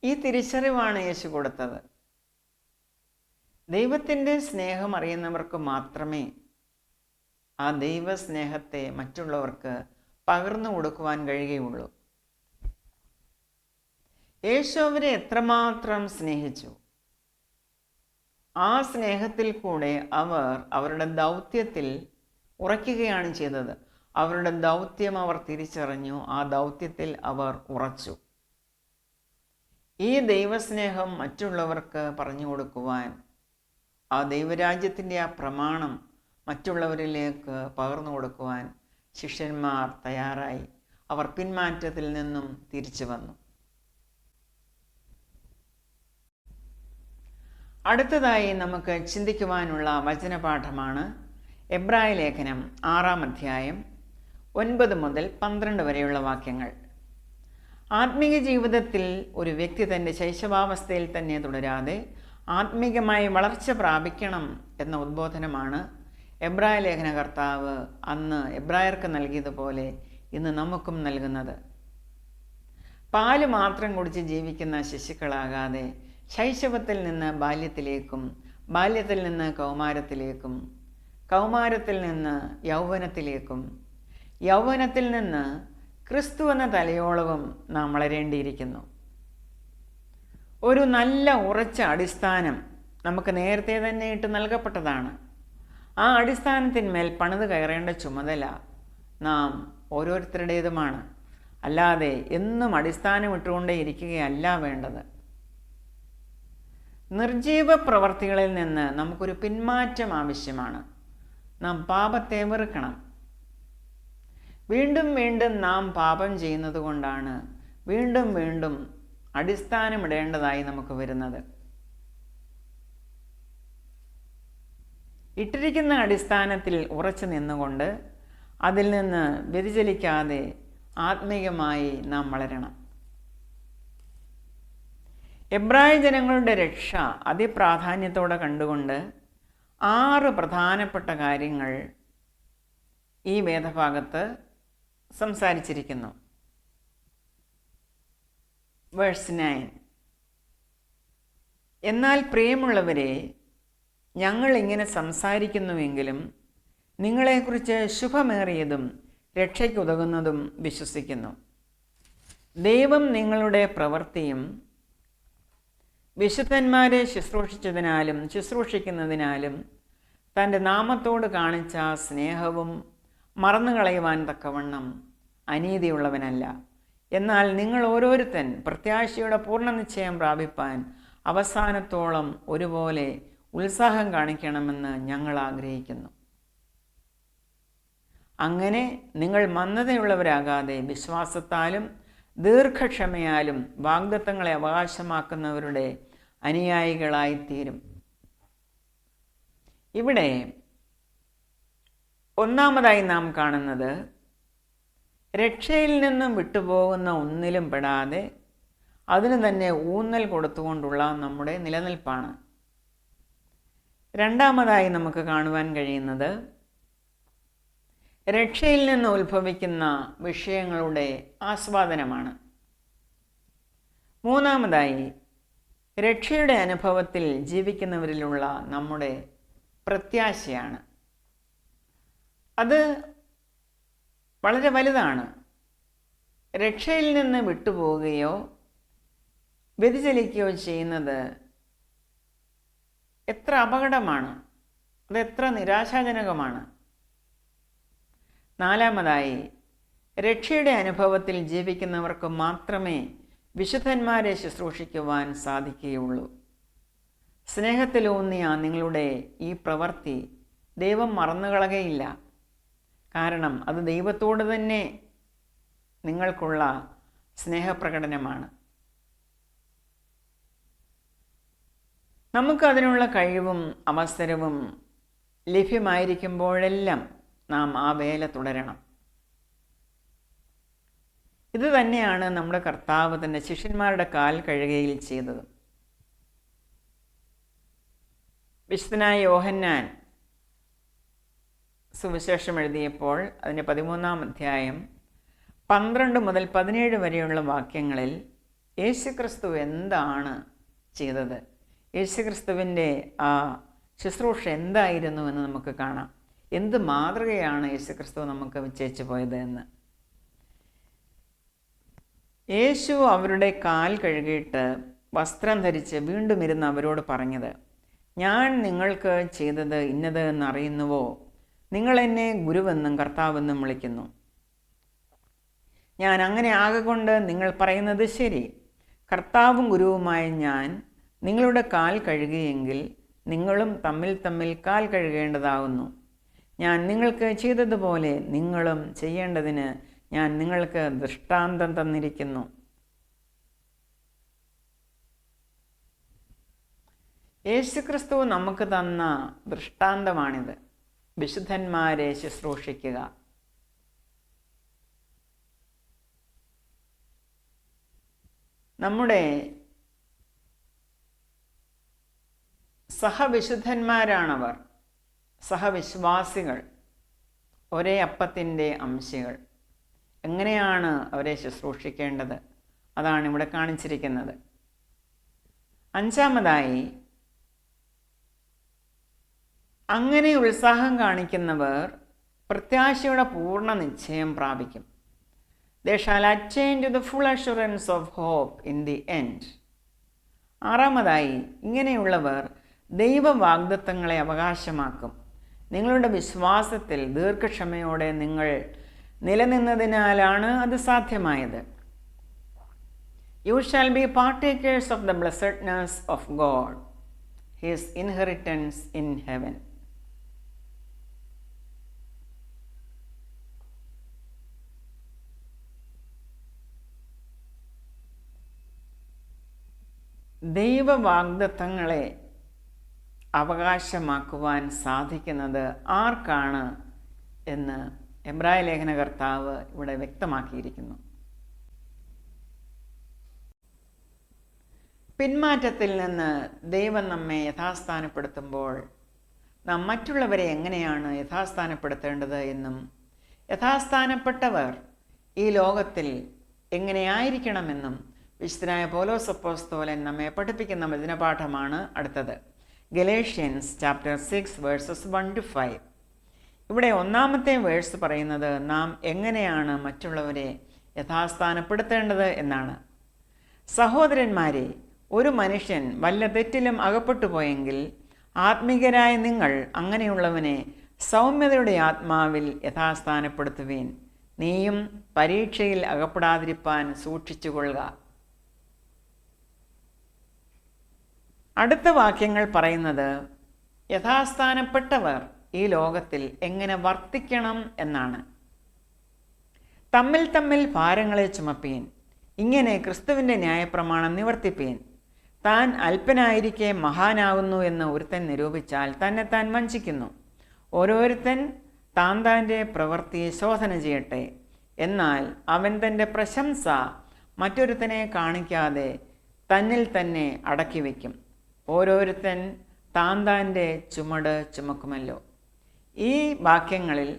ഈ തിരിച്ചറിവാണ് യേശു കൊടുത്തത്. ദൈവത്തിൻ്റെ സ്നേഹം അറിയുന്നവർക്ക് മാത്രമേ ആ ദൈവസ്നേഹത്തെ മറ്റുള്ളവർക്ക് പകർന്നു കൊടുക്കുവാൻ കഴിയുകയുള്ളൂ. യേശു അവരെ എത്രമാത്രം സ്നേഹിച്ചു, ആ സ്നേഹത്തിൽ കൂടെ അവർ അവരുടെ ദൗത്യത്തിൽ ഉറയ്ക്കുകയാണ് ചെയ്തത്. അവരുടെ ദൗത്യം അവർ തിരിച്ചറിഞ്ഞു, ആ ദൗത്യത്തിൽ അവർ ഉറച്ചു. ഈ ദൈവസ്നേഹം മറ്റുള്ളവർക്ക് പറഞ്ഞു കൊടുക്കുവാൻ, ആ ദൈവരാജ്യത്തിൻ്റെ ആ പ്രമാണം മറ്റുള്ളവരിലേക്ക് പകർന്നു കൊടുക്കുവാൻ ശിഷ്യന്മാർ തയ്യാറായി. അവർ പിന്മാറ്റത്തിൽ നിന്നും തിരിച്ചു വന്നു. അടുത്തതായി നമുക്ക് ചിന്തിക്കുവാനുള്ള വചനപാഠമാണ് എബ്രായ ലേഖനം 6-ാം അധ്യായം 9 മുതൽ 12 വരെയുള്ള വാക്യങ്ങൾ. ആത്മീയ ജീവിതത്തിൽ ഒരു വ്യക്തി തൻ്റെ ശൈശവാവസ്ഥയിൽ തന്നെ തുടരാതെ ആത്മീകമായി വളർച്ച പ്രാപിക്കണം എന്ന ഉദ്ബോധനമാണ് എബ്രായ ലേഖനകർത്താവ് അന്ന് എബ്രായർക്ക് നൽകിയതുപോലെ ഇന്ന് നമുക്കും നൽകുന്നത്. പാല് മാത്രം കുടിച്ച് ജീവിക്കുന്ന ശിശുക്കളാകാതെ ശൈശവത്തിൽ നിന്ന് ബാല്യത്തിലേക്കും, ബാല്യത്തിൽ നിന്ന് കൗമാരത്തിലേക്കും, കൗമാരത്തിൽ നിന്ന് യൗവനത്തിലേക്കും, യൗവനത്തിൽ നിന്ന് ക്രിസ്തു എന്ന തലയോളവും നാം വളരേണ്ടിയിരിക്കുന്നു. ഒരു നല്ല ഉറച്ച അടിസ്ഥാനം നമുക്ക് നേരത്തെ തന്നെ ഇട്ട് നൽകപ്പെട്ടതാണ്. ആ അടിസ്ഥാനത്തിന്മേൽ പണിത് കയറേണ്ട ചുമതല നാം ഓരോരുത്തരുടേതുമാണ്. അല്ലാതെ എന്നും അടിസ്ഥാനം ഇട്ടുകൊണ്ടേ ഇരിക്കുകയല്ല വേണ്ടത്. നിർജീവ പ്രവർത്തികളിൽ നിന്ന് നമുക്കൊരു പിന്മാറ്റം ആവശ്യമാണ്. നാം പാപത്തെ വെറുക്കണം. വീണ്ടും വീണ്ടും നാം പാപം ചെയ്യുന്നത് കൊണ്ടാണ് വീണ്ടും വീണ്ടും അടിസ്ഥാനമിടേണ്ടതായി നമുക്ക് വരുന്നത്. ഇട്ടിരിക്കുന്ന അടിസ്ഥാനത്തിൽ ഉറച്ചു നിന്നുകൊണ്ട് അതിൽ നിന്ന് വ്യതിചലിക്കാതെ ആത്മീയമായി നാം വളരണം. എബ്രായ ജനങ്ങളുടെ രക്ഷ അതിപ്രാധാന്യത്തോടെ കണ്ടുകൊണ്ട് 6 പ്രധാനപ്പെട്ട കാര്യങ്ങൾ ഈ വേദഭാഗത്ത് സംസാരിച്ചിരിക്കുന്നു. വേഴ്സ് 9. എന്നാൽ പ്രിയമുള്ളവരെ, ഞങ്ങൾ ഇങ്ങനെ സംസാരിക്കുന്നുവെങ്കിലും നിങ്ങളെക്കുറിച്ച് ശുഭമേറിയതും രക്ഷയ്ക്കുതകുന്നതും വിശ്വസിക്കുന്നു. ദൈവം നിങ്ങളുടെ പ്രവൃത്തിയും വിശുദ്ധന്മാരെ ശുശ്രൂഷിച്ചതിനാലും ശുശ്രൂഷിക്കുന്നതിനാലും തൻ്റെ നാമത്തോട് കാണിച്ച സ്നേഹവും മറന്നുകളയുവാൻ തക്കവണ്ണം അനീതിയുള്ളവനല്ല. എന്നാൽ നിങ്ങൾ ഓരോരുത്തൻ പ്രത്യാശയുടെ പൂർണ്ണനിശ്ചയം പ്രാപിപ്പാൻ അവസാനത്തോളം ഒരുപോലെ ഉത്സാഹം കാണിക്കണമെന്ന് ഞങ്ങൾ ആഗ്രഹിക്കുന്നു. അങ്ങനെ നിങ്ങൾ മന്ദതയുള്ളവരാകാതെ വിശ്വാസത്താലും ദീർഘക്ഷമയാലും വാഗ്ദത്തങ്ങളെ അവകാശമാക്കുന്നവരുടെ അനുയായികളായിത്തീരും. ഇവിടെ ഒന്നാമതായി നാം കാണുന്നത് രക്ഷയിൽ നിന്നും വിട്ടുപോകുന്ന ഒന്നിലും പെടാതെ അതിന് തന്നെ ഊന്നൽ കൊടുത്തുകൊണ്ടുള്ള നമ്മുടെ നിലനിൽപ്പാണ്. രണ്ടാമതായി നമുക്ക് കാണുവാൻ കഴിയുന്നത് രക്ഷയിൽ നിന്ന് ഉത്ഭവിക്കുന്ന വിഷയങ്ങളുടെ ആസ്വാദനമാണ്. മൂന്നാമതായി രക്ഷയുടെ അനുഭവത്തിൽ ജീവിക്കുന്നവരിലുള്ള നമ്മുടെ പ്രത്യാശയാണ്. അത് വളരെ വലുതാണ്. രക്ഷയിൽ നിന്ന് വിട്ടുപോവുകയോ വ്യതിചലിക്കുകയോ ചെയ്യുന്നത് എത്ര അപകടമാണ്, അതെത്ര നിരാശാജനകമാണ്. നാലാമതായി രക്ഷയുടെ അനുഭവത്തിൽ ജീവിക്കുന്നവർക്ക് മാത്രമേ വിശുദ്ധന്മാരെ ശുശ്രൂഷിക്കുവാൻ സാധിക്കുകയുള്ളൂ. സ്നേഹത്തിലൂന്നിയ നിങ്ങളുടെ ഈ പ്രവൃത്തി ദൈവം മറന്നുകളകയില്ല. കാരണം അത് ദൈവത്തോട് തന്നെ നിങ്ങൾക്കുള്ള സ്നേഹപ്രകടനമാണ്. നമുക്കതിനുള്ള കഴിവും അവസരവും ലഭ്യമായിരിക്കുമ്പോഴെല്ലാം നാം ആ വേല തുടരണം. ഇത് തന്നെയാണ് നമ്മുടെ കർത്താവ് തൻ്റെ ശിഷ്യന്മാരുടെ കാൽ കഴുകയിൽ ചെയ്തത്. വിശുദ്ധനായ യോഹന്നാൻ സുവിശേഷം എഴുതിയപ്പോൾ അതിൻ്റെ 13-ാം അധ്യായം 12 മുതൽ 17 വരെയുള്ള വാക്യങ്ങളിൽ യേശുക്രിസ്തു എന്താണ് ചെയ്തത്, യേശുക്രിസ്തുവിൻ്റെ ആ ശുശ്രൂഷ എന്തായിരുന്നു എന്ന് നമുക്ക് കാണാം. എന്ത് മാതൃകയാണ് യേശുക്രിസ്തു നമുക്ക് വിച്ചേച്ചു പോയത് എന്ന്. യേശു അവരുടെ കാൽ കഴുകിയിട്ട് വസ്ത്രം ധരിച്ച് വീണ്ടും ഇരുന്ന് അവരോട് പറഞ്ഞത്, ഞാൻ നിങ്ങൾക്ക് ചെയ്തത് ഇന്നത് എന്നറിയുന്നുവോ? നിങ്ങൾ എന്നെ ഗുരുവെന്നും കർത്താവെന്നും വിളിക്കുന്നു. ഞാൻ അങ്ങനെ ആകൊണ്ട് നിങ്ങൾ പറയുന്നത് ശരി. കർത്താവും ഗുരുവുമായ ഞാൻ നിങ്ങളുടെ കാൽ കഴുകിയെങ്കിൽ നിങ്ങളും തമ്മിൽ കാൽ കഴുകേണ്ടതാകുന്നു. ഞാൻ നിങ്ങൾക്ക് ചെയ്തതുപോലെ നിങ്ങളും ചെയ്യേണ്ടതിന് ഞാൻ നിങ്ങൾക്ക് ദൃഷ്ടാന്തം തന്നിരിക്കുന്നു. യേശുക്രിസ്തു നമുക്ക് തന്ന ദൃഷ്ടാന്തമാണിത്. വിശുദ്ധന്മാരെ ശുശ്രൂഷിക്കുക. നമ്മുടെ സഹവിശുദ്ധന്മാരാണവർ, സഹവിശ്വാസികൾ, ഒരേ അപ്പത്തിൻ്റെ അംശികൾ. എങ്ങനെയാണ് അവരെ ശുശ്രൂഷിക്കേണ്ടത്? അതാണ് ഇവിടെ കാണിച്ചിരിക്കുന്നത്. അഞ്ചാമതായി, അങ്ങനെ ഉത്സാഹം കാണിക്കുന്നവർ പ്രത്യാശയുടെ പൂർണ്ണ നിശ്ചയം പ്രാപിക്കും. They shall attain to the full assurance of hope in the end. ആറാമതായി, ഇങ്ങനെയുള്ളവർ ദൈവവാഗ്ദത്തങ്ങളെ അവകാശമാക്കും. നിങ്ങളുടെ വിശ്വാസത്തിൽ ദീർഘക്ഷമയോടെ നിങ്ങൾ നിലനിന്നതിനാലാണ് അത് സാധ്യമായത്. You shall be partakers of the blessedness of God, His inheritance in heaven. ദൈവവാഗ്ദത്തങ്ങളെ അവകാശമാക്കുവാൻ സാധിക്കുന്നത് ആർക്കാണ് എന്ന് എബ്രായ ലേഖനകർത്താവ് ഇവിടെ വ്യക്തമാക്കിയിരിക്കുന്നു. പിന്മാറ്റത്തിൽ നിന്ന് ദൈവം നമ്മെ യഥാസ്ഥാനപ്പെടുത്തുമ്പോൾ നാം മറ്റുള്ളവരെ എങ്ങനെയാണ് യഥാസ്ഥാനപ്പെടുത്തേണ്ടത് എന്നും യഥാസ്ഥാനപ്പെട്ടവർ ഈ ലോകത്തിൽ എങ്ങനെയായിരിക്കണമെന്നും വിശുദ്ധനായ പൗലോസ് അപ്പോസ്തലൻ നമ്മെ പഠിപ്പിക്കുന്ന വചനപാഠമാണ് അടുത്തത്. Galatians chapter 6 versus 1-5. ഇവിടെ ഒന്നാമത്തെ വേഴ്സ് പറയുന്നത് നാം എങ്ങനെയാണ് മറ്റുള്ളവരെ യഥാസ്ഥാനപ്പെടുത്തേണ്ടത് എന്നാണ്. സഹോദരന്മാരെ, ഒരു മനുഷ്യൻ വല്ല തെറ്റിലും അകപ്പെട്ടു പോയെങ്കിൽ ആത്മീകരായ നിങ്ങൾ അങ്ങനെയുള്ളവനെ സൗമ്യതയുടെ ആത്മാവിൽ യഥാസ്ഥാനപ്പെടുത്തുവീൻ. നീയും പരീക്ഷയിൽ അകപ്പെടാതിരിപ്പാൻ സൂക്ഷിച്ചുകൊള്ളുക. അടുത്ത വാക്യങ്ങൾ പറയുന്നത് യഥാസ്ഥാനപ്പെട്ടവർ ഈ ലോകത്തിൽ എങ്ങനെ വർത്തിക്കണം എന്നാണ്. തമ്മിൽ തമ്മിൽ ഭാരങ്ങളെ ചുമപ്പീൻ, ഇങ്ങനെ ക്രിസ്തുവിൻ്റെ ന്യായപ്രമാണം നിവർത്തിപ്പീൻ. താൻ അല്പനായിരിക്കെ മഹാനാകുന്നു എന്ന് ഒരുത്തൻ നിരൂപിച്ചാൽ തന്നെ താൻ വഞ്ചിക്കുന്നു. ഓരോരുത്തൻ താൻ്റെ പ്രവൃത്തിയെ ശോധന ചെയ്യട്ടെ. എന്നാൽ അവൻ തൻ്റെ പ്രശംസ മറ്റൊരുത്തനെ കാണിക്കാതെ തന്നിൽ തന്നെ അടക്കി വയ്ക്കും. ഓരോരുത്തൻ താൻ്റെ ചുമട് ചുമക്കുമല്ലോ. ഈ വാക്യങ്ങളിൽ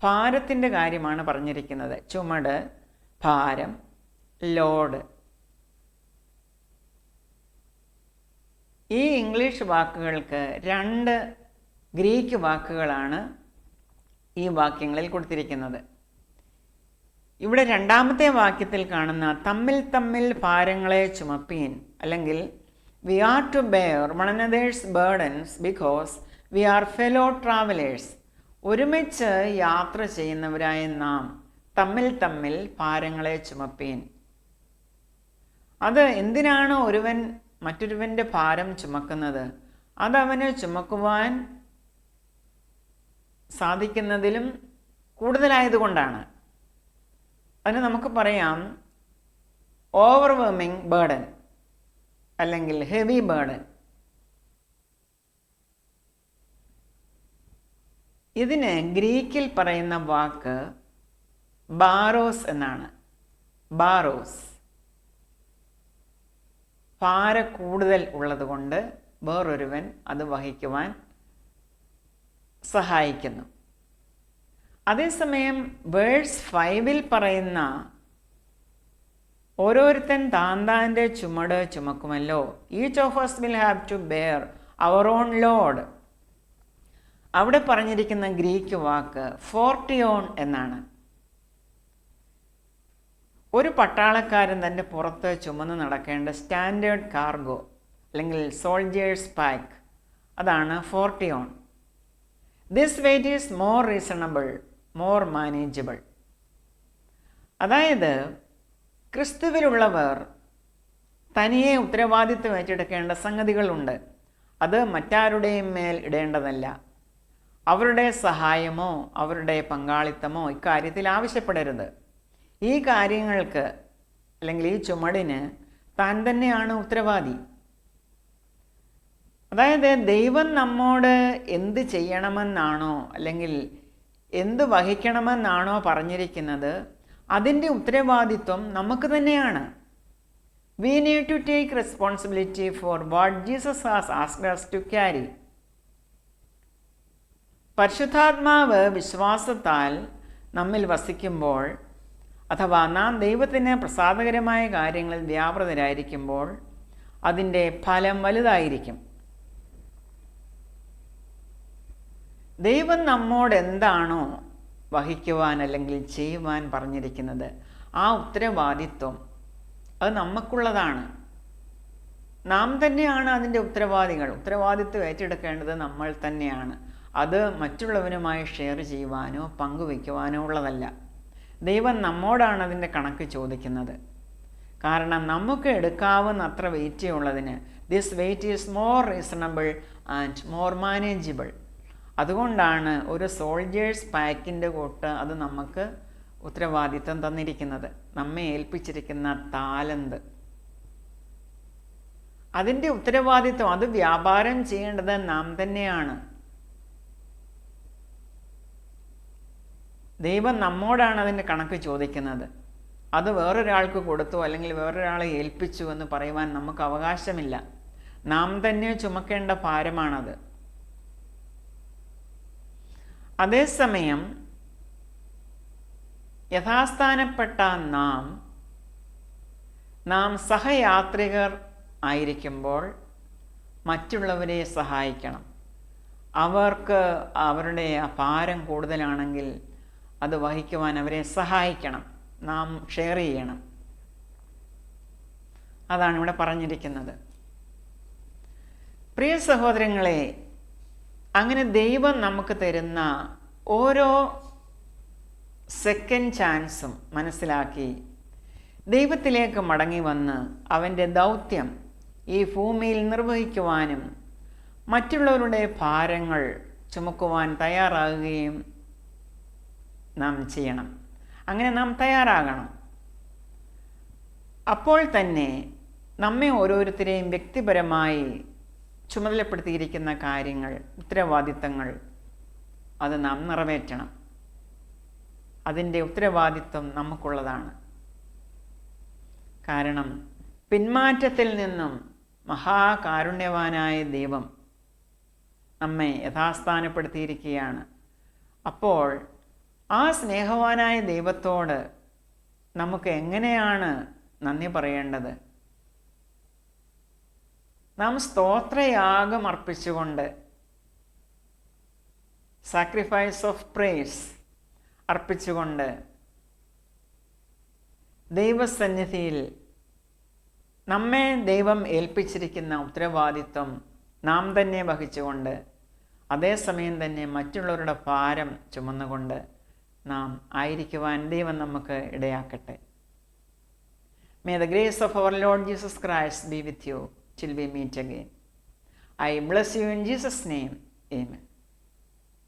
ഭാരത്തിൻ്റെ കാര്യമാണ് പറഞ്ഞിരിക്കുന്നത്. ചുമട്, ഭാരം, ലോഡ്. ഈ ഇംഗ്ലീഷ് വാക്കുകൾക്ക് 2 ഗ്രീക്ക് വാക്കുകളാണ് ഈ വാക്യങ്ങളിൽ കൊടുത്തിരിക്കുന്നത്. ഇവിടെ രണ്ടാമത്തെ വാക്യത്തിൽ കാണുന്ന തമ്മിൽ തമ്മിൽ ഭാരങ്ങളെ ചുമപ്പീൻ, അല്ലെങ്കിൽ we are to bear one another's burdens because we are fellow travellers. ഒരുമിച്ച് യാത്ര ചെയ്യുന്നവരായ നാം തമ്മിൽ തമ്മിൽ ഭാരങ്ങളെ ചുമപ്പീൻ. അത് എന്തിനാണ് ഒരുവൻ മറ്റൊരുവൻ്റെ ഭാരം ചുമക്കുന്നത്? അതവന് ചുമക്കുവാൻ സാധിക്കുന്നതിലും കൂടുതലായതുകൊണ്ടാണ്. അതിന് നമുക്ക് പറയാം ഓവർവെർമിംഗ് ബേർഡൻ അല്ലെങ്കിൽ ഹെവി ബേർഡൻ. ഇതിന് ഗ്രീക്കിൽ പറയുന്ന വാക്ക് ബാരോസ് എന്നാണ്. ബാരോസ്. ഭാര കൂടുതൽ ഉള്ളതുകൊണ്ട് വേറൊരുവൻ അത് വഹിക്കുവാൻ സഹായിക്കുന്നു. അതേസമയം വേഴ്സ് 5 പറയുന്ന ഓരോരുത്തൻ താൻ്റെ ചുമട് ചുമക്കുമല്ലോ, each of us will have to bear our own load. അവിടെ പറഞ്ഞിരിക്കുന്ന ഗ്രീക്ക് വാക്ക് ഫോർട്ടിയോൺ എന്നാണ്. ഒരു പട്ടാളക്കാരൻ തൻ്റെ പുറത്ത് ചുമന്ന് നടക്കേണ്ട സ്റ്റാൻഡേർഡ് കാർഗോ അല്ലെങ്കിൽ സോൾജേഴ്സ് പാക്ക്, അതാണ് ഫോർട്ടിയോൺ. This weight is more reasonable, more manageable. അതായത് ക്രിസ്തുവിലുള്ളവർ തനിയെ ഉത്തരവാദിത്വം ഏറ്റെടുക്കേണ്ട സംഗതികളുണ്ട്. അത് മറ്റാരുടെയും മേൽ ഇടേണ്ടതല്ല. അവരുടെ സഹായമോ അവരുടെ പങ്കാളിത്തമോ ഇക്കാര്യത്തിൽ ആവശ്യപ്പെടരുത്. ഈ കാര്യങ്ങൾക്ക് അല്ലെങ്കിൽ ഈ ചുമടിന് താൻ തന്നെയാണ് ഉത്തരവാദി. അതായത് ദൈവം നമ്മോട് എന്ത് ചെയ്യണമെന്നാണോ അല്ലെങ്കിൽ എന്ത് വഹിക്കണമെന്നാണോ പറഞ്ഞിരിക്കുന്നത്, അതിൻ്റെ ഉത്തരവാദിത്വം നമുക്ക് തന്നെയാണ്. We need to take responsibility for what Jesus has asked us to carry. പരിശുദ്ധാത്മാവ് വിശ്വാസത്താൽ നമ്മിൽ വസിക്കുമ്പോൾ, അഥവാ നാം ദൈവത്തിന് പ്രസാദകരമായ കാര്യങ്ങളിൽ വ്യാപൃതരായിരിക്കുമ്പോൾ അതിൻ്റെ ഫലം വലുതായിരിക്കും. ദൈവം നമ്മോട് എന്താണോ വഹിക്കുവാൻ അല്ലെങ്കിൽ ചെയ്യുവാൻ പറഞ്ഞിരിക്കുന്നത്, ആ ഉത്തരവാദിത്വം അത് നമുക്കുള്ളതാണ്. നാം തന്നെയാണ് അതിൻ്റെ ഉത്തരവാദികൾ. ഉത്തരവാദിത്വം ഏറ്റെടുക്കേണ്ടത് നമ്മൾ തന്നെയാണ്. അത് മറ്റുള്ളവരുമായി ഷെയർ ചെയ്യുവാനോ പങ്കുവയ്ക്കുവാനോ ഉള്ളതല്ല. ദൈവം നമ്മോടാണ് അതിൻ്റെ കണക്ക് ചോദിക്കുന്നത്. കാരണം നമുക്ക് എടുക്കാവുന്ന അത്ര വെയിറ്റ് ഉള്ളതിന് this wait is more reasonable and more manageable. അതുകൊണ്ടാണ് ഒരു സോൾജേഴ്സ് പാക്കിൻ്റെ കൂട്ട് അത് നമുക്ക് ഉത്തരവാദിത്വം തന്നിരിക്കുന്നത്, നമ്മെ ഏൽപ്പിച്ചിരിക്കുന്ന താലന്ത്. അതിൻ്റെ ഉത്തരവാദിത്വം, അത് വ്യാപാരം ചെയ്യേണ്ടത് നാം തന്നെയാണ്. ദൈവം നമ്മോടാണ് അതിൻ്റെ കണക്ക് ചോദിക്കുന്നത്. അത് വേറൊരാൾക്ക് കൊടുത്തു അല്ലെങ്കിൽ വേറൊരാളെ ഏൽപ്പിച്ചു എന്ന് പറയുവാൻ നമുക്ക് അവകാശമില്ല. നാം തന്നെ ചുമക്കേണ്ട ഭാരമാണത്. അതേസമയം യഥാസ്ഥാനപ്പെട്ട നാം സഹയാത്രികർ ആയിരിക്കുമ്പോൾ മറ്റുള്ളവരെ സഹായിക്കണം. അവർക്ക് അവരുടെ ഭാരം കൂടുതലാണെങ്കിൽ അത് വഹിക്കുവാൻ അവരെ സഹായിക്കണം. നാം ഷെയർ ചെയ്യണം. അതാണ് ഇവിടെ പറഞ്ഞിരിക്കുന്നത്. പ്രിയ സഹോദരങ്ങളെ, അങ്ങനെ ദൈവം നമുക്ക് തരുന്ന ഓരോ സെക്കൻഡ് ചാൻസും മനസ്സിലാക്കി ദൈവത്തിലേക്ക് മടങ്ങി വന്ന് അവൻ്റെ ദൗത്യം ഈ ഭൂമിയിൽ നിർവഹിക്കുവാനും മറ്റുള്ളവരുടെ ഭാരങ്ങൾ ചുമക്കുവാൻ തയ്യാറാകുകയും നാം ചെയ്യണം. അങ്ങനെ നാം തയ്യാറാകണം. അപ്പോൾ തന്നെ നമ്മെ ഓരോരുത്തരെയും വ്യക്തിപരമായി ചുമതലപ്പെടുത്തിയിരിക്കുന്ന കാര്യങ്ങൾ, ഉത്തരവാദിത്തങ്ങൾ അത് നാം നിറവേറ്റണം. അതിൻ്റെ ഉത്തരവാദിത്വം നമുക്കുള്ളതാണ്. കാരണം പിന്മാറ്റത്തിൽ നിന്നും മഹാകാരുണ്യവാനായ ദൈവം നമ്മെ യഥാസ്ഥാനപ്പെടുത്തിയിരിക്കുകയാണ്. അപ്പോൾ ആ സ്നേഹവാനായ ദൈവത്തോട് നമുക്ക് എങ്ങനെയാണ് നന്ദി പറയേണ്ടത്? നാം സ്തോത്രയാഗം അർപ്പിച്ചുകൊണ്ട്, സാക്രിഫൈസ് ഓഫ് പ്രേസ് അർപ്പിച്ചുകൊണ്ട് ദൈവസന്നിധിയിൽ നമ്മെ ദൈവം ഏൽപ്പിച്ചിരിക്കുന്ന ഉത്തരവാദിത്വം നാം തന്നെ വഹിച്ചുകൊണ്ട് അതേസമയം തന്നെ മറ്റുള്ളവരുടെ ഭാരം ചുമന്നുകൊണ്ട് നാം ആയിരിക്കുവാൻ ദൈവം നമുക്ക് ഇടയാക്കട്ടെ. May the grace of our Lord Jesus Christ be with you till we meet again. I bless you in Jesus' name. Amen.